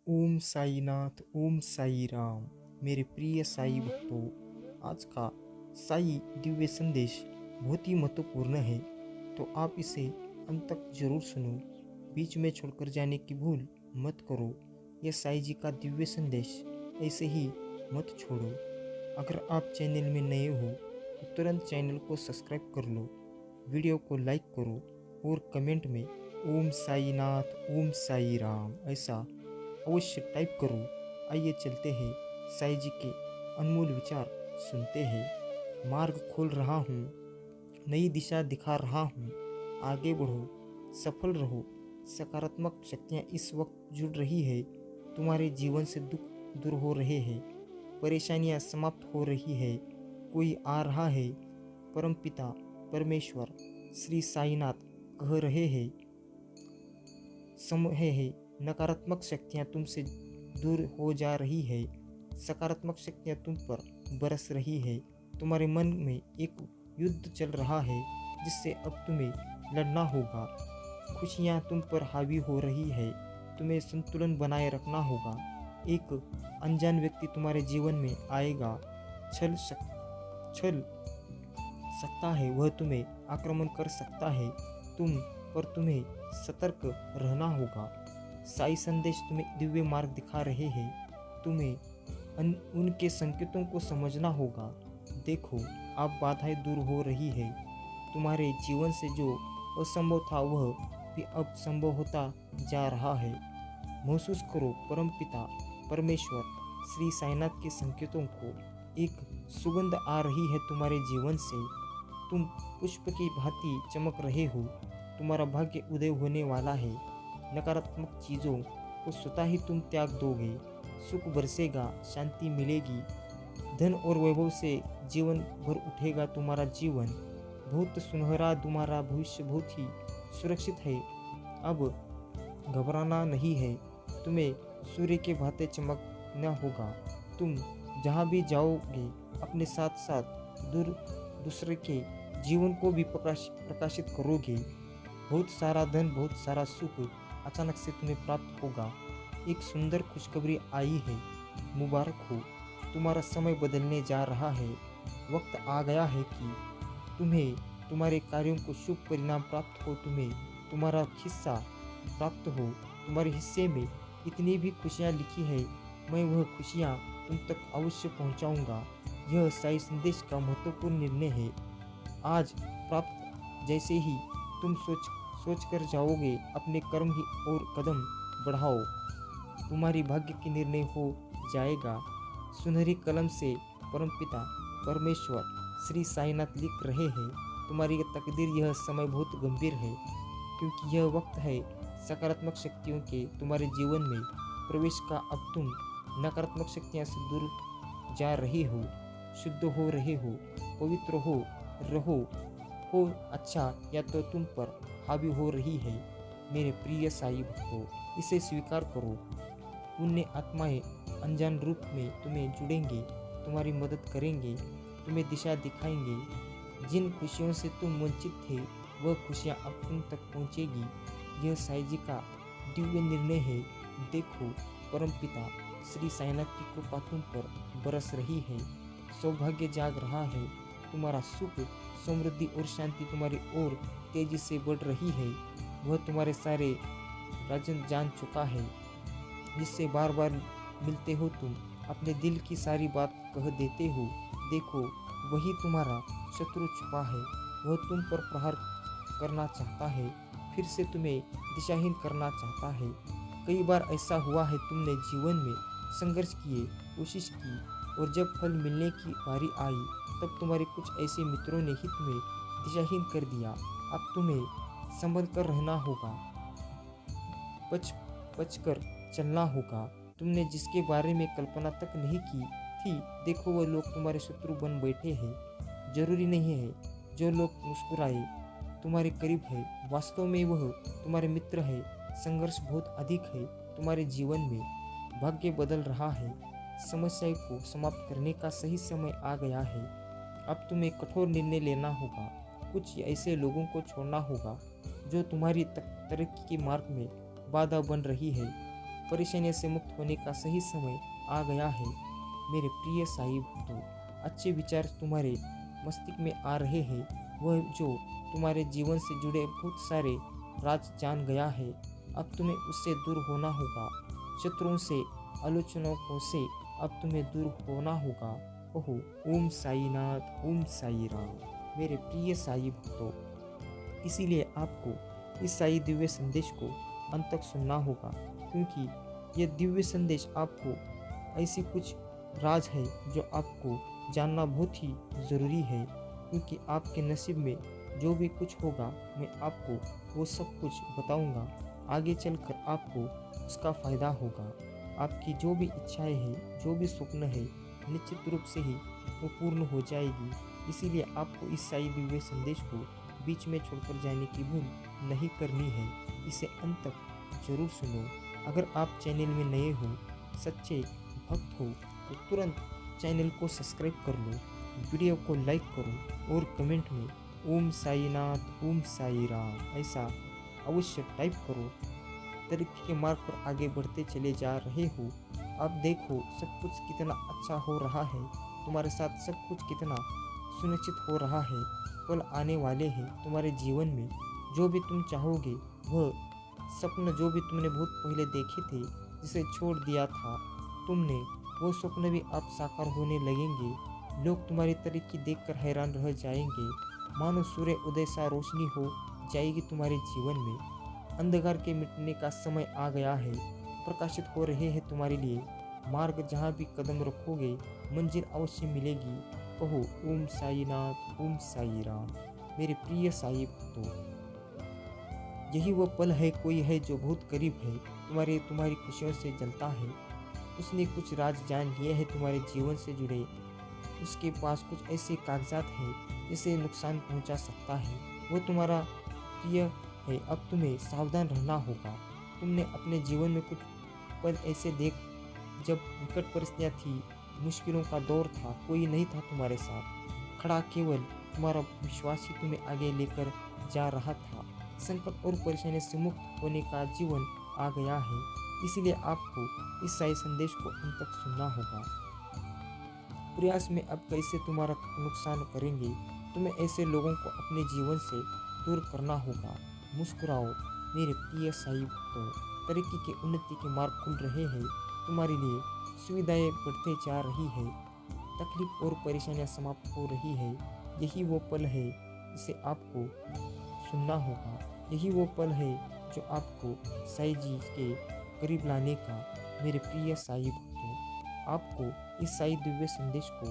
ओम साईनाथ, ओम साई राम। मेरे प्रिय साई भक्तों, आज का साई दिव्य संदेश बहुत ही महत्वपूर्ण है, तो आप इसे अंत तक जरूर सुनो। बीच में छोड़कर जाने की भूल मत करो। यह साई जी का दिव्य संदेश ऐसे ही मत छोड़ो। अगर आप चैनल में नए हो तो तुरंत चैनल को सब्सक्राइब कर लो, वीडियो को लाइक करो और कमेंट में ओम साईनाथ, ओम साई राम ऐसा अवश्य टाइप करो। आइए चलते हैं, साईं जी के अनमोल विचार सुनते हैं। मार्ग खोल रहा हूँ, नई दिशा दिखा रहा हूँ। आगे बढ़ो, सफल रहो। सकारात्मक शक्तियाँ इस वक्त जुड़ रही है। तुम्हारे जीवन से दुख दूर हो रहे हैं, परेशानियाँ समाप्त हो रही है। कोई आ रहा है। परमपिता परमेश्वर श्री साईनाथ कह रहे हैं, समय है, नकारात्मक शक्तियाँ तुमसे दूर हो जा रही है। सकारात्मक शक्तियाँ तुम पर बरस रही है। तुम्हारे मन में एक युद्ध चल रहा है जिससे अब तुम्हें लड़ना होगा। खुशियाँ तुम पर हावी हो रही है, तुम्हें संतुलन बनाए रखना होगा। एक अनजान व्यक्ति तुम्हारे जीवन में आएगा, छल सकता है, वह तुम्हें आक्रमण कर सकता है। तुम्हें सतर्क रहना होगा। साई संदेश तुम्हें दिव्य मार्ग दिखा रहे हैं। तुम्हें उनके संकेतों को समझना होगा। देखो, अब बाधाएं दूर हो रही है। तुम्हारे जीवन से जो असंभव था वह भी अब संभव होता जा रहा है। महसूस करो, परमपिता परमेश्वर श्री साईनाथ के संकेतों को। एक सुगंध आ रही है तुम्हारे जीवन से। तुम पुष्प की भांति चमक रहे हो। तुम्हारा भाग्य उदय होने वाला है। नकारात्मक चीज़ों को स्वतः ही तुम त्याग दोगे। सुख बरसेगा, शांति मिलेगी, धन और वैभव से जीवन भर उठेगा। तुम्हारा जीवन बहुत सुनहरा, तुम्हारा भविष्य बहुत ही सुरक्षित है। अब घबराना नहीं है, तुम्हें सूर्य के भांति चमकना होगा। तुम जहाँ भी जाओगे अपने साथ साथ दूसरे के जीवन को भी प्रकाशित करोगे। बहुत सारा धन, बहुत सारा सुख अचानक से तुम्हें प्राप्त होगा। एक सुंदर खुशखबरी आई है, मुबारक हो। तुम्हारा समय बदलने जा रहा है। वक्त आ गया है कि तुम्हें तुम्हारे कार्यों को शुभ परिणाम प्राप्त हो। तुम्हें तुम्हारा हिस्सा प्राप्त हो। तुम्हारे हिस्से में इतनी भी खुशियाँ लिखी है, मैं वह खुशियाँ तुम तक अवश्य पहुँचाऊँगा। यह साई संदेश का महत्वपूर्ण निर्णय है। आज प्राप्त जैसे ही तुम सोच कर जाओगे, अपने कर्म ही और कदम बढ़ाओ। तुम्हारी भाग्य की निर्णय हो जाएगा। सुनहरी कलम से परमपिता परमेश्वर श्री साईनाथ लिख रहे हैं, तुम्हारी तकदीर, यह समय बहुत गंभीर है, क्योंकि यह वक्त है सकारात्मक शक्तियों के तुम्हारे जीवन में प्रवेश का। अब तुम नकारात्मक शक्तियाँ से दूर जा रहे हो, शुद्ध हो रहे हो, पवित्र हो अच्छा, या तो तुम पर हावी हो रही है। मेरे प्रिय साई भक्तों, इसे स्वीकार करो। पुण्य आत्माएं अनजान रूप में तुम्हें जुड़ेंगे, तुम्हारी मदद करेंगे, तुम्हें दिशा दिखाएंगे। जिन खुशियों से तुम वंचित थे वह खुशियाँ अब तुम तक पहुँचेगी। यह साई जी का दिव्य निर्णय है। देखो, परमपिता श्री साईनाथ की कृपा तुम पर बरस रही है। सौभाग्य जाग रहा है। तुम्हारा सुख, समृद्धि और शांति तुम्हारी ओर तेजी से बढ़ रही है। वह तुम्हारे सारे राजन जान चुका है, जिससे बार बार मिलते हो तुम अपने दिल की सारी बात कह देते हो। देखो, वही तुम्हारा शत्रु छुपा है। वह तुम पर प्रहार करना चाहता है, फिर से तुम्हें दिशाहीन करना चाहता है। कई बार ऐसा हुआ है, तुमने जीवन में संघर्ष किए, कोशिश की, और जब फल मिलने की बारी आई तब तुम्हारे कुछ ऐसे मित्रों ने ही तुम्हें दिशाहीन कर दिया। अब तुम्हें संभल कर रहना होगा, बच कर चलना होगा। तुमने जिसके बारे में कल्पना तक नहीं की थी, देखो वह लोग तुम्हारे शत्रु बन बैठे हैं। जरूरी नहीं है जो लोग मुस्कुराए तुम्हारे करीब है, वास्तव में वह तुम्हारे मित्र है। संघर्ष बहुत अधिक है तुम्हारे जीवन में। भाग्य बदल रहा है। समस्या को समाप्त करने का सही समय आ गया है। अब तुम्हें कठोर निर्णय लेना होगा। कुछ ऐसे लोगों को छोड़ना होगा जो तुम्हारी तरक्की के मार्ग में बाधा बन रही है। परेशानियों से मुक्त होने का सही समय आ गया है। मेरे प्रिय साई भक्तों, अच्छे विचार तुम्हारे मस्तिष्क में आ रहे हैं। वह जो तुम्हारे जीवन से जुड़े बहुत सारे राज जान गया है, अब तुम्हें उससे दूर होना होगा। शत्रुओं से, आलोचनाओं से अब तुम्हें दूर होना होगा। ओहो, ओम साई नाथ, ओम साई राम। मेरे प्रिय साई भक्तों, इसीलिए आपको इस साई दिव्य संदेश को अंत तक सुनना होगा, क्योंकि यह दिव्य संदेश आपको ऐसी कुछ राज है जो आपको जानना बहुत ही ज़रूरी है। क्योंकि आपके नसीब में जो भी कुछ होगा, मैं आपको वो सब कुछ बताऊंगा। आगे चलकर आपको उसका फ़ायदा होगा। आपकी जो भी इच्छाएं हैं, जो भी स्वप्न है, निश्चित रूप से ही वो पूर्ण हो जाएगी। इसीलिए आपको इस साई दिव्य संदेश को बीच में छोड़कर जाने की भूल नहीं करनी है। इसे अंत तक जरूर सुनो। अगर आप चैनल में नए हो, सच्चे भक्त हो, तो तुरंत चैनल को सब्सक्राइब कर लो, वीडियो को लाइक करो और कमेंट में ओम साई नाथ, ओम साई राम ऐसा अवश्य टाइप करो। तरक्की के मार्ग पर आगे बढ़ते चले जा रहे हो। अब देखो सब कुछ कितना अच्छा हो रहा है, तुम्हारे साथ सब कुछ कितना सुनिश्चित हो रहा है। पल आने वाले हैं तुम्हारे जीवन में, जो भी तुम चाहोगे, वह सपने जो भी तुमने बहुत पहले देखे थे, जिसे छोड़ दिया था तुमने, वो स्वप्न भी अब साकार होने लगेंगे। लोग तुम्हारी तरक्की देखकर हैरान रह जाएंगे। मानो सूर्य उदय सा रोशनी हो जाएगी तुम्हारे जीवन में। अंधकार के मिटने का समय आ गया है। प्रकाशित हो रहे हैं तुम्हारे लिए मार्ग। जहाँ भी कदम रखोगे मंजिल अवश्य मिलेगी। कहो ओम साई नाथ, ओम साई राम। मेरे प्रिय साई भक्तों, यही वो पल है, कोई है जो बहुत करीब है, तुम्हारी खुशियों से जलता है। उसने कुछ राज जान लिए हैं तुम्हारे जीवन से जुड़े। उसके पास कुछ ऐसे कागजात हैं जिसे नुकसान पहुंचा सकता है। वो तुम्हारा प्रिय है। अब तुम्हें सावधान रहना होगा। तुमने अपने जीवन में कुछ पल ऐसे देख जब विकट परिस्थितियाँ थी, मुश्किलों का दौर था, कोई नहीं था तुम्हारे साथ खड़ा, केवल तुम्हारा विश्वास ही तुम्हें आगे लेकर जा रहा था। संकट और परेशानी से मुक्त होने का जीवन आ गया है। इसीलिए आपको इस साई संदेश को अंत तक सुनना होगा। प्रयास में अब कैसे तुम्हारा नुकसान करेंगे, तुम्हें ऐसे लोगों को अपने जीवन से दूर करना होगा। मुस्कुराओ मेरे प्रिय साई भक्तों, तरक्की के उन्नति के मार्ग खुल रहे हैं तुम्हारे लिए। सुविधाएं बढ़ते जा रही है, तकलीफ और परेशानियां समाप्त हो रही है। यही वो पल है जिसे आपको सुनना होगा। यही वो पल है जो आपको साई जी के करीब लाने का। मेरे प्रिय साई भक्तों, आपको इस साई दिव्य संदेश को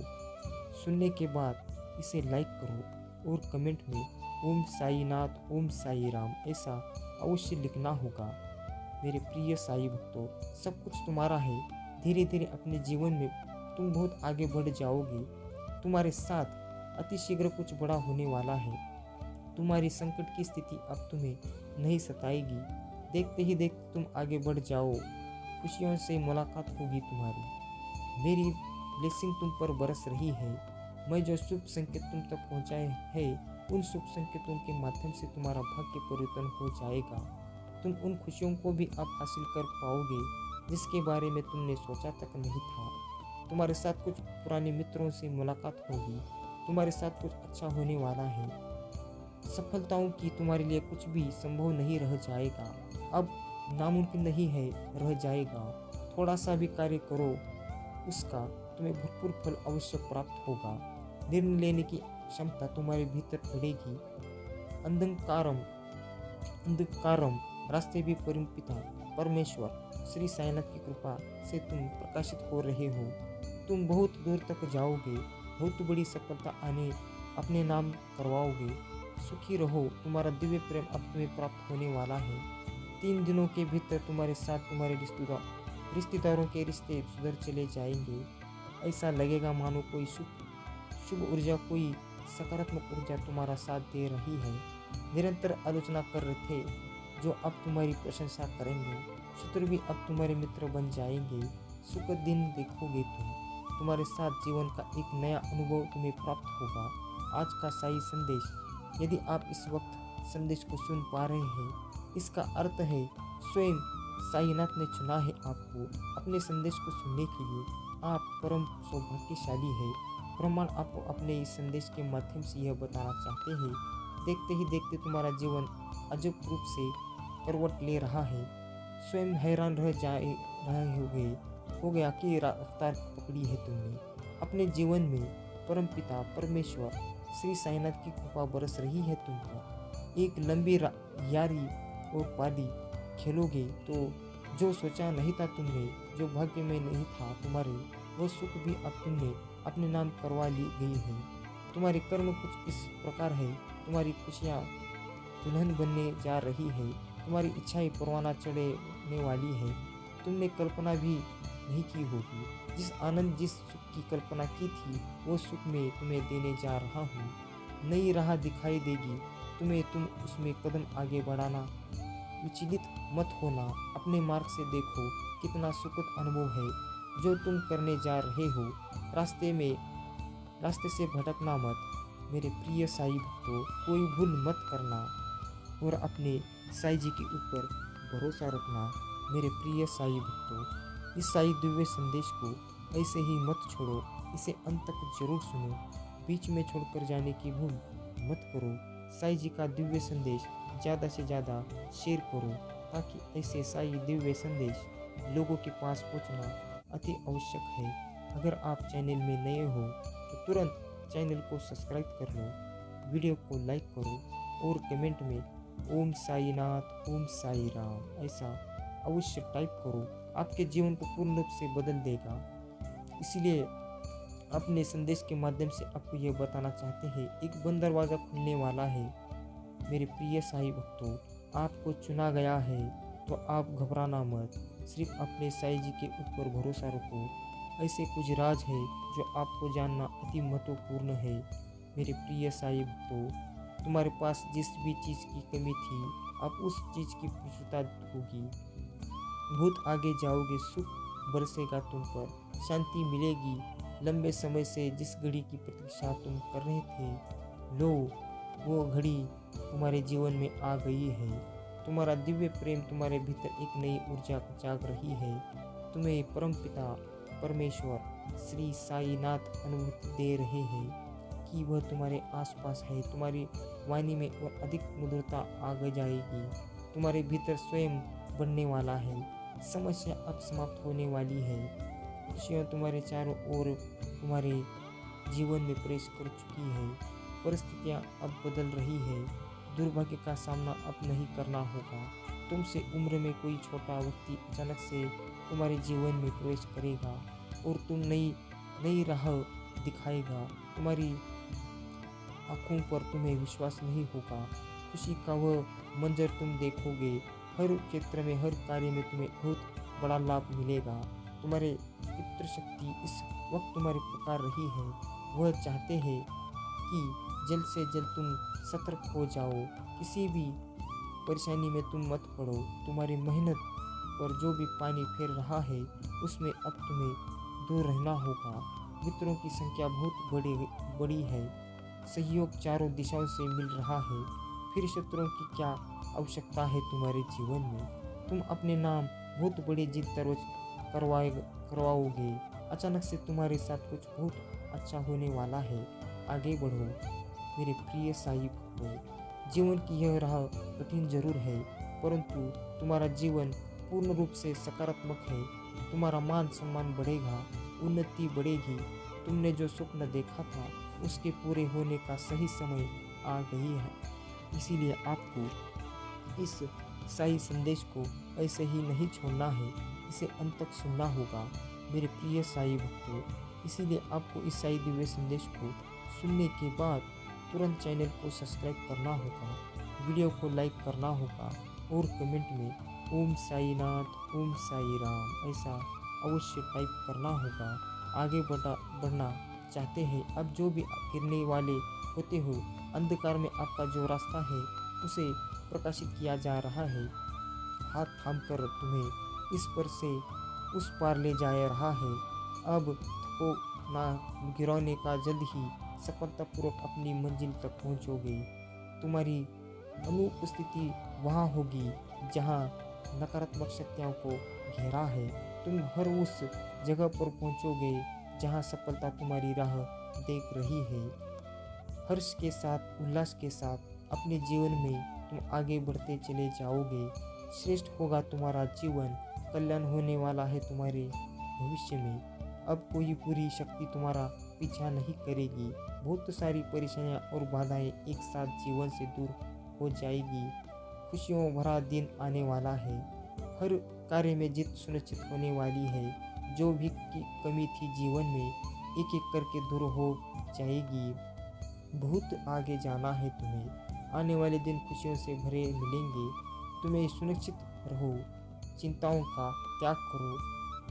सुनने के बाद इसे लाइक करो और कमेंट में ओम साई नाथ, ओम साई राम ऐसा अवश्य लिखना होगा। मेरे प्रिय साई भक्तों, सब कुछ तुम्हारा है। धीरे धीरे अपने जीवन में तुम बहुत आगे बढ़ जाओगे। तुम्हारे साथ अतिशीघ्र कुछ बड़ा होने वाला है। तुम्हारी संकट की स्थिति अब तुम्हें नहीं सताएगी। देखते ही देखते तुम आगे बढ़ जाओ। खुशियों से मुलाकात होगी तुम्हारी। मेरी ब्लेसिंग तुम पर बरस रही है। मैं जो शुभ संकेत तुम तक पहुंचाए है, उन शुभ संकेतों के माध्यम से तुम्हारा भाग्य परिवर्तन हो जाएगा। तुम उन खुशियों को भी अब हासिल कर पाओगे जिसके बारे में तुमने सोचा तक नहीं था। तुम्हारे साथ कुछ पुराने मित्रों से मुलाकात होगी। तुम्हारे साथ कुछ अच्छा होने वाला है। सफलताओं की तुम्हारे लिए कुछ भी संभव नहीं रह जाएगा। अब नामुमकिन नहीं है, रह जाएगा। थोड़ा सा भी कार्य करो, उसका तुम्हें भरपूर फल अवश्य प्राप्त होगा। निर्णय लेने की क्षमता तुम्हारे भीतर बढ़ेगी। अंधकारम रास्ते भी परमपिता परमेश्वर श्री साईनाथ की कृपा से तुम प्रकाशित हो रहे हो। तुम बहुत दूर तक जाओगे। बहुत बड़ी सफलता अपने नाम करवाओगे। सुखी रहो। तुम्हारा दिव्य प्रेम अब तुम्हें प्राप्त होने वाला है। 3 दिनों के भीतर तुम्हारे साथ तुम्हारे रिश्तेदारों के रिश्ते सुधर चले जाएंगे। ऐसा लगेगा मानो कोई शुभ ऊर्जा, कोई सकारात्मक ऊर्जा तुम्हारा साथ दे रही है। निरंतर आलोचना कर रहे थे जो अब तुम्हारी प्रशंसा करेंगे। शत्रु भी अब तुम्हारे मित्र बन जाएंगे। सुख दिन देखोगे तुम्हारे साथ जीवन का एक नया अनुभव तुम्हें प्राप्त होगा। आज का साई संदेश, यदि आप इस वक्त संदेश को सुन पा रहे हैं, इसका अर्थ है स्वयं साईनाथ ने चुना है आपको अपने संदेश को सुनने के लिए। आप परम सौभाग्यशाली है। ब्रह्मांड आपको अपने इस संदेश के माध्यम से यह बताना चाहते हैं। देखते ही देखते तुम्हारा जीवन अजब रूप से करवट ले रहा है। स्वयं हैरान रह जाए रहे हो गया कि रफ्तार पकड़ी है तुमने अपने जीवन में। परमपिता परमेश्वर श्री साईनाथ की कृपा बरस रही है तुम पर। एक लंबी यारी और पारी खेलोगे तो जो सोचा नहीं था तुमने, जो भाग्य में नहीं था तुम्हारे, वो सुख भी अब तुमने अपने नाम करवा ली गई है। तुम्हारे कर्म कुछ इस प्रकार है। तुम्हारी खुशियाँ दुल्हन बनने जा रही है। तुम्हारी इच्छाएं परवाना चढ़ने वाली है। तुमने कल्पना भी नहीं की होगी। जिस आनंद जिस सुख की कल्पना की थी, वो सुख में तुम्हें देने जा रहा हूँ। नई राह दिखाई देगी तुम्हें, तुम उसमें कदम आगे बढ़ाना। विचलित मत होना, अपने मार्ग से देखो कितना सुखद अनुभव है जो तुम करने जा रहे हो। रास्ते से भटकना मत मेरे प्रिय साई भक्तों, कोई भूल मत करना और अपने साई जी के ऊपर भरोसा रखना मेरे प्रिय साई भक्तों। इस साई दिव्य संदेश को ऐसे ही मत छोड़ो, इसे अंत तक जरूर सुनो। बीच में छोड़कर जाने की भूल मत करो। साई जी का दिव्य संदेश ज़्यादा से ज़्यादा शेयर करो ताकि ऐसे साई दिव्य संदेश लोगों के पास पहुंचना अति आवश्यक है। अगर आप चैनल में नए हो तो तुरंत चैनल को सब्सक्राइब कर लो, वीडियो को लाइक करो और कमेंट में ओम साईनाथ ओम साई राम ऐसा अवश्य टाइप करो। आपके जीवन को पूर्ण रूप से बदल देगा। इसलिए अपने संदेश के माध्यम से आपको यह बताना चाहते हैं, एक बंद दरवाज़ा खुलने वाला है। मेरे प्रिय साई भक्तों, आपको चुना गया है तो आप घबराना मत, सिर्फ अपने साई जी के ऊपर भरोसा रखो। ऐसे कुछ राज है जो आपको जानना अति महत्वपूर्ण है। मेरे प्रिय साई भक्तों, तुम्हारे पास जिस भी चीज़ की कमी थी, अब उस चीज़ की पूर्णता होगी। बहुत आगे जाओगे, सुख बरसेगा तुम पर, शांति मिलेगी। लंबे समय से जिस घड़ी की प्रतीक्षा तुम कर रहे थे, लो वो घड़ी तुम्हारे जीवन में आ गई है। तुम्हारा दिव्य प्रेम तुम्हारे भीतर एक नई ऊर्जा जाग रही है। तुम्हें परमपिता परमेश्वर श्री साईनाथ अनुभूति दे रहे हैं कि वह तुम्हारे आसपास है। तुम्हारी वाणी में और अधिक मधुरता आ जाएगी। तुम्हारे भीतर स्वयं बढ़ने वाला है। समस्या अब समाप्त होने वाली है। खुशियाँ तुम्हारे चारों ओर तुम्हारे जीवन में प्रवेश कर चुकी है। परिस्थितियाँ अब बदल रही है। दुर्भाग्य का सामना अब नहीं करना होगा। तुमसे उम्र में कोई छोटा व्यक्ति अचानक से तुम्हारे जीवन में प्रवेश करेगा और तुम नई राह दिखाएगा। तुम्हारी आँखों पर तुम्हें विश्वास नहीं होगा। खुशी का वह मंजर तुम देखोगे। हर क्षेत्र में, हर कार्य में तुम्हें बहुत बड़ा लाभ मिलेगा। तुम्हारे पितृशक्ति इस वक्त तुम्हारी पुकार रही है। वह चाहते हैं कि जल्द से जल्द तुम सतर्क हो जाओ। किसी भी परेशानी में तुम मत पड़ो। तुम्हारी मेहनत पर जो भी पानी फेर रहा है, उसमें अब तुम्हें दूर रहना होगा। मित्रों की संख्या बहुत बड़ी है। सहयोग चारों दिशाओं से मिल रहा है। फिर शत्रुओं की क्या आवश्यकता है तुम्हारे जीवन में। तुम अपने नाम बहुत बड़ी जीत दर्ज करवाओगे। अचानक से तुम्हारे साथ कुछ बहुत अच्छा होने वाला है। आगे बढ़ो मेरे प्रिय साई भक्तों। जीवन की यह राह कठिन जरूर है, परंतु तुम्हारा जीवन पूर्ण रूप से सकारात्मक है। तुम्हारा मान सम्मान बढ़ेगा, उन्नति बढ़ेगी। तुमने जो स्वप्न देखा था, उसके पूरे होने का सही समय आ गई है। इसीलिए आपको इस साई संदेश को ऐसे ही नहीं छोड़ना है, इसे अंत तक सुनना होगा मेरे प्रिय साई भक्तों। इसीलिए आपको इस साई दिव्य संदेश को सुनने के बाद तुरंत चैनल को सब्सक्राइब करना होगा, वीडियो को लाइक करना होगा और कमेंट में ओम साईनाथ ओम साई राम ऐसा अवश्य टाइप करना होगा। आगे बढ़ना चाहते हैं। अब जो भी गिरने वाले होते हो, अंधकार में आपका जो रास्ता है उसे प्रकाशित किया जा रहा है। हाथ थामकर तुम्हें इस पर से उस पार ले जा रहा है। अब थको ना गिराने का, जल्द ही सफलतापूर्वक अपनी मंजिल तक पहुंचोगे। तुम्हारी अनुपस्थिति वहाँ होगी जहाँ नकारात्मक शक्तियों को घेरा है। तुम हर उस जगह पर पहुंचोगे जहां सफलता तुम्हारी राह देख रही है। हर्ष के साथ, उल्लास के साथ अपने जीवन में तुम आगे बढ़ते चले जाओगे। श्रेष्ठ होगा तुम्हारा जीवन, कल्याण होने वाला है तुम्हारे भविष्य में। अब कोई बुरी शक्ति तुम्हारा पीछा नहीं करेगी। बहुत सारी परेशानियां और बाधाएं एक साथ जीवन से दूर हो जाएगी। खुशियों भरा दिन आने वाला है। हर कार्य में जीत सुनिश्चित होने वाली है। जो भी कमी थी जीवन में, एक एक करके दूर हो जाएगी। बहुत आगे जाना है तुम्हें। आने वाले दिन खुशियों से भरे मिलेंगे। तुम्हें सुनिश्चित रहो, चिंताओं का त्याग करो,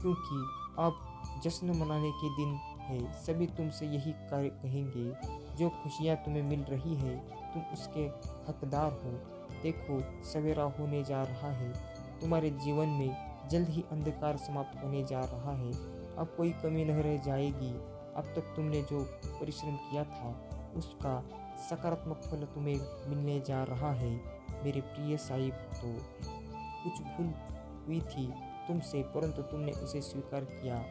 क्योंकि अब जश्न मनाने के दिन है। सभी तुमसे यही कहेंगे। जो खुशियाँ तुम्हें मिल रही है, तुम उसके हकदार हो। देखो, सवेरा होने जा रहा है। तुम्हारे जीवन में जल्द ही अंधकार समाप्त होने जा रहा है। अब कोई कमी नहीं रह जाएगी। अब तक तुमने जो परिश्रम किया था, उसका सकारात्मक फल तुम्हें मिलने जा रहा है। मेरे प्रिय साई भक्तों, कुछ भूल हुई थी तुमसे, परंतु तुमने उसे स्वीकार किया,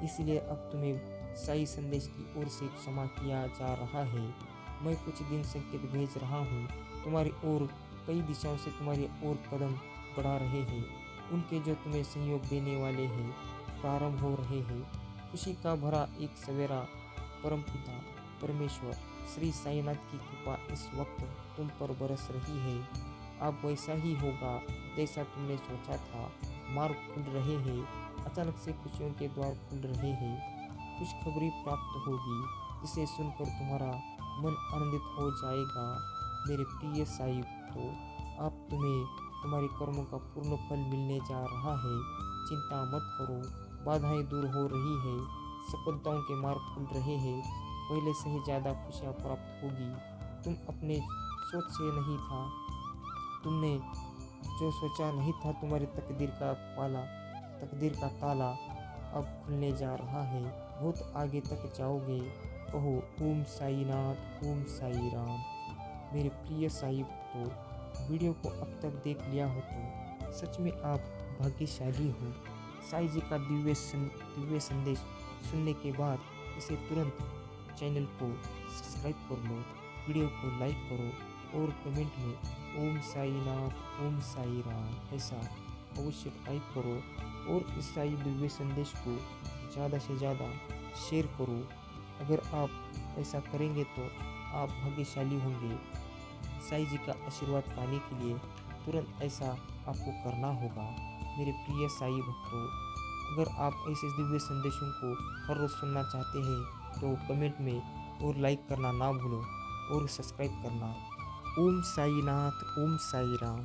इसलिए अब तुम्हें साई संदेश की ओर से क्षमा किया जा रहा है। मैं कुछ दिन संकेत भेज रहा हूँ तुम्हारी ओर। कई दिशाओं से तुम्हारी ओर कदम बढ़ा रहे हैं। उनके जो तुम्हें सहयोग देने वाले हैं प्रारंभ हो रहे हैं। खुशी का भरा एक सवेरा परमपिता परमेश्वर श्री साईनाथ की कृपा इस वक्त तुम पर बरस रही है। अब वैसा ही होगा जैसा तुमने सोचा था। मार्ग खुल रहे हैं। अचानक से खुशियों के द्वार खुल रहे हैं। खुशखबरी प्राप्त होगी, जिसे सुनकर तुम्हारा मन आनंदित हो जाएगा। मेरे प्रिय साई भक्तों, अब तुम्हें तुम्हारे कर्मों का पूर्ण फल मिलने जा रहा है। चिंता मत करो, बाधाएं दूर हो रही है। सफलताओं के मार्ग खुल रहे हैं। पहले से ही ज़्यादा खुशियाँ प्राप्त होगी। तुम अपने सोच से नहीं था, तुमने जो सोचा नहीं था, तुम्हारी तकदीर का ताला अब खुलने जा रहा है। बहुत आगे तक जाओगे। कहो ओम साई नाथ, ओम साई राम। मेरे प्रिय साई भक्तों, वीडियो को अब तक देख लिया हो तो सच में आप भाग्यशाली हो। साई जी का दिव्य संदेश सुनने के बाद इसे तुरंत चैनल को सब्सक्राइब कर लो, वीडियो को लाइक करो और कमेंट में ओम साई नाथ, ओम साई राम ऐसा अवश्य टाइप करो और इस साई दिव्य संदेश को ज़्यादा से ज़्यादा शेयर करो। अगर आप ऐसा करेंगे तो आप भाग्यशाली होंगे। साई जी का आशीर्वाद पाने के लिए तुरंत ऐसा आपको करना होगा। मेरे प्रिय साई भक्तों, अगर आप ऐसे दिव्य संदेशों को हर रोज़ सुनना चाहते हैं तो कमेंट में और लाइक करना ना भूलो और सब्सक्राइब करना। ओम साई नाथ, ओम साई राम।